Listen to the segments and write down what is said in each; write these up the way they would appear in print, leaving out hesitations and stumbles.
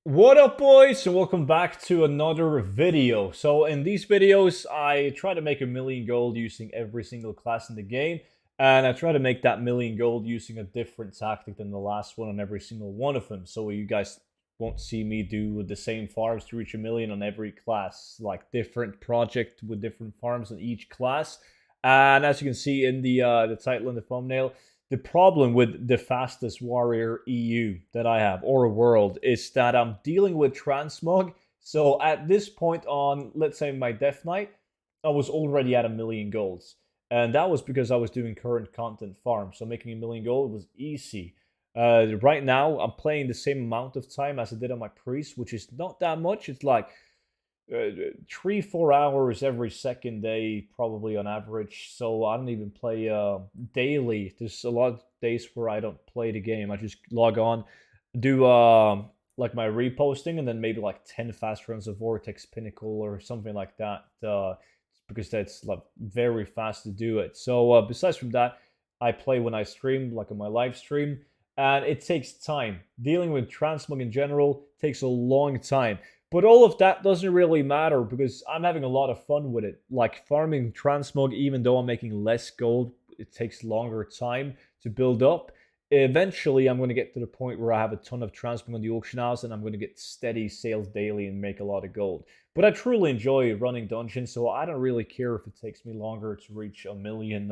What up, boys, and welcome back to another video. So in these videos, I try to make a million gold using every single class in the game, and I try to make that million gold using a different tactic than the last one on every single one of them. So you guys won't see me do the same farms to reach a million on every class, like different project with different farms on each class. And as you can see in the title and the thumbnail, the problem with the fastest warrior EU that I have, or world, is that I'm dealing with transmog. So at this point on, let's say, my Death Knight, I was already at a million golds. And that was because I was doing current content farm. So making a million gold was easy. Right now, I'm playing the same amount of time as I did on my priest, which is not that much. It's like 3-4 hours every second day, probably on average. So I don't even play daily. There's a lot of days where I don't play the game. I just log on, do like my reposting, and then maybe like 10 fast runs of Vortex Pinnacle or something like that. Because that's like very fast to do it. So besides from that, I play when I stream, like on my live stream, and it takes time. Dealing with transmog in general takes a long time. But all of that doesn't really matter because I'm having a lot of fun with it. Like farming transmog, even though I'm making less gold, it takes longer time to build up. Eventually, I'm going to get to the point where I have a ton of transmog on the auction house and I'm going to get steady sales daily and make a lot of gold. But I truly enjoy running dungeons, so I don't really care if it takes me longer to reach a million.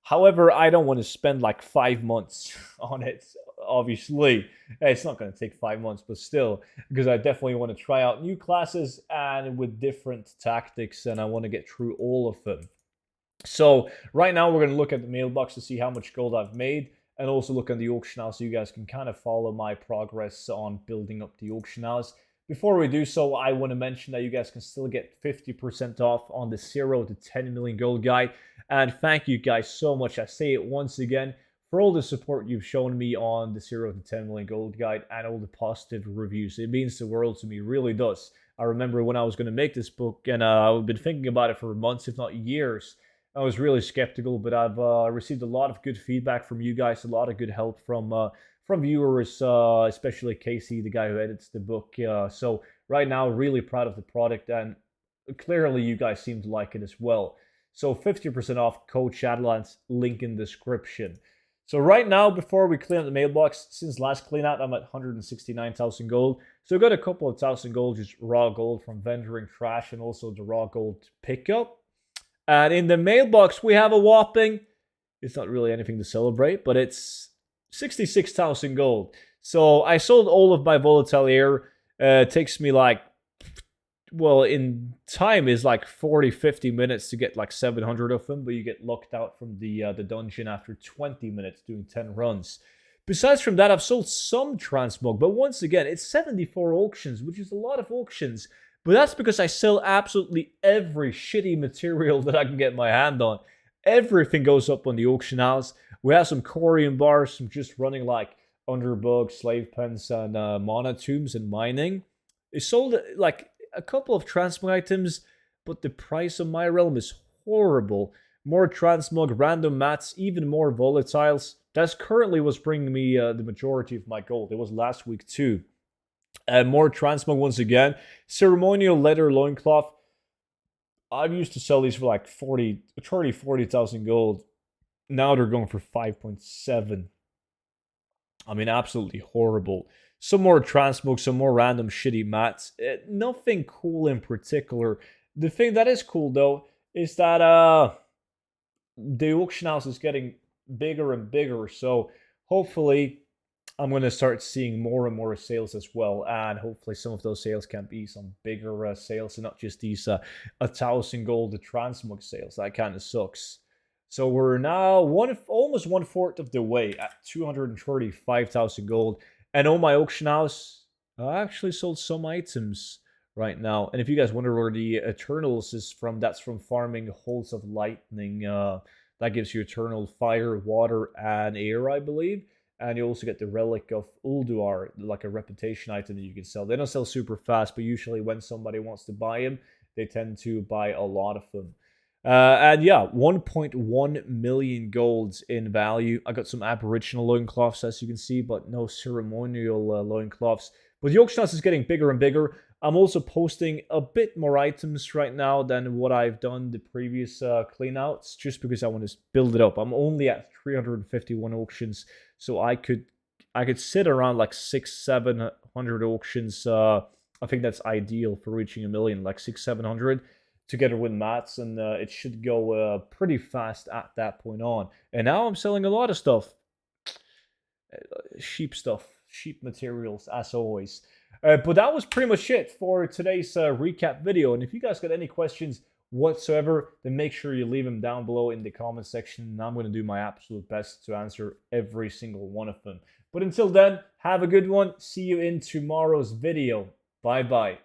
However, I don't want to spend like 5 months on it, obviously. It's not going to take 5 months, but still, because I definitely want to try out new classes and with different tactics, and I want to get through all of them. So right now, we're going to look at the mailbox to see how much gold I've made, and also look at the auction house so you guys can kind of follow my progress on building up the auction house. Before we do so, I want to mention that you guys can still get 50% off on the 0 to 10 million gold guide. And thank you guys so much. I say it once again for all the support you've shown me on the 0 to 10 million gold guide and all the positive reviews. It means the world to me, really does. I remember when I was going to make this book, and I've been thinking about it for months, if not years. I was really skeptical, but I've received a lot of good feedback from you guys, a lot of good help from viewers, especially Casey, the guy who edits the book. So right now, really proud of the product, and clearly you guys seem to like it as well. So 50% off, code Shadowlands, link in description. So right now, before we clean out the mailbox, since last clean out, I'm at 169,000 gold. So I got a couple of thousand gold, just raw gold from vendoring trash, and also the raw gold pickup. And in the mailbox, we have a whopping, it's not really anything to celebrate, but it's 66,000 gold. So I sold all of my volatile air. It takes me like, well, in time is like 40-50 minutes to get like 700 of them, but you get locked out from the dungeon after 20 minutes doing 10 runs. Besides from that, I've sold some transmog, but once again, it's 74 auctions, which is a lot of auctions. But that's because I sell absolutely every shitty material that I can get my hand on. Everything goes up on the auction house. We have some Corian bars, some just running like Underbug, Slave Pens, and Mana Tombs and mining. It sold like a couple of transmog items, but the price of my realm is horrible. More transmog, random mats, even more volatiles. That's currently what's bringing me the majority of my gold. It was last week too. More transmog once again. Ceremonial leather loincloth. I've used to sell these for like 40,000 gold. Now they're going for 5.7. I mean, absolutely horrible. Some more transmog, some more random shitty mats. Nothing cool in particular. The thing that is cool though is that the auction house is getting bigger and bigger. So hopefully I'm going to start seeing more and more sales as well, and hopefully some of those sales can be some bigger sales and not just these 1,000 gold transmog sales. That kind of sucks. So we're now almost 1/4 of the way at 235,000 gold, and on my auction house, I actually sold some items right now. And if you guys wonder where the Eternals is from, that's from farming Holes of Lightning. That gives you Eternal Fire, Water, and Air, I believe. And you also get the Relic of Ulduar, like a reputation item that you can sell. They don't sell super fast, but usually when somebody wants to buy them, they tend to buy a lot of them. And yeah, 1.1 million golds in value. I got some Aboriginal loincloths, as you can see, but no ceremonial loincloths. But the auction house is getting bigger and bigger. I'm also posting a bit more items right now than what I've done the previous cleanouts, just because I want to build it up. I'm only at 351 auctions, so I could sit around like 600-700 auctions. I think that's ideal for reaching a million, like 600-700, together with mats, and it should go pretty fast at that point on. And now I'm selling a lot of stuff, cheap materials, as always. But that was pretty much it for today's recap video. And if you guys got any questions whatsoever, then make sure you leave them down below in the comment section. And I'm going to do my absolute best to answer every single one of them. But until then, have a good one. See you in tomorrow's video. Bye-bye.